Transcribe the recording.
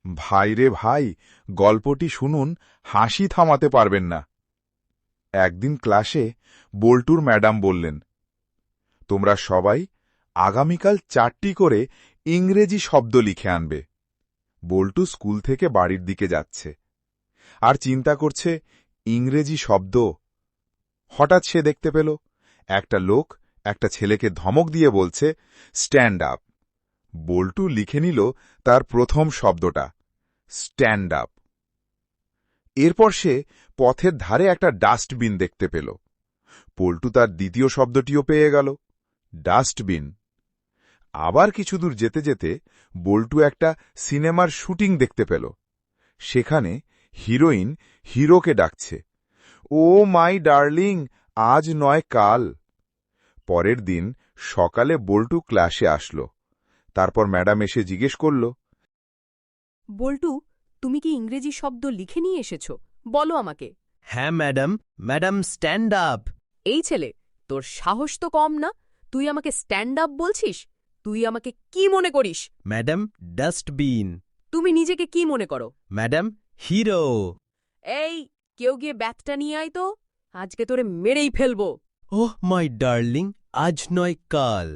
ভাই রে ভাই, গল্পটি শুনুন, হাসি থামাতে পারবেন না। একদিন ক্লাসে বল্টুর ম্যাডাম বললেন, তোমরা সবাই আগামীকাল 4টি করে ইংরেজি শব্দ লিখে আনবে। বল্টু স্কুল থেকে বাড়ির দিকে যাচ্ছে আর চিন্তা করছে ইংরেজি শব্দ। হঠাৎ সে দেখতে পেল একটা লোক একটা ছেলেকে ধমক দিয়ে বলছে, স্ট্যান্ড আপ। বল্টু লিখে নিল তার প্রথম শব্দটা, স্ট্যান্ড আপ। এরপর সে পথের ধারে একটা ডাস্টবিন দেখতে পেল। পল্টু তার দ্বিতীয় শব্দটিও পেয়ে গেল, ডাস্টবিন। আবার কিছুদূর যেতে যেতে বল্টু একটা সিনেমার শুটিং দেখতে পেল। সেখানে হিরোইন হিরোকে ডাকছে, ও মাই ডার্লিং, আজ নয় কাল। পরের দিন সকালে বল্টু ক্লাসে আসলো। তারপর ম্যাডাম এসে জিজ্ঞেস করল, বল্টু, তুমি কি ইংরেজি শব্দ লিখে নিয়ে এসেছ? বলো আমাকে। হ্যাঁ ম্যাডাম, ম্যাডাম স্ট্যান্ড আপ। এই ছেলে, তোর সাহস তো কম না? তুই আমাকে স্ট্যান্ড আপ বলছিস? তুই আমাকে কি মনে করিস? Madam dustbin. তুমি নিজেকে কি মনে করো? Madam hero. এই, কেউ গিয়ে ব্যাতটা নিয়ে আয় তো, আজকে তোরে মেরেই ফেলবো। ওহ মাই ডার্লিং, আজ নয় কাল।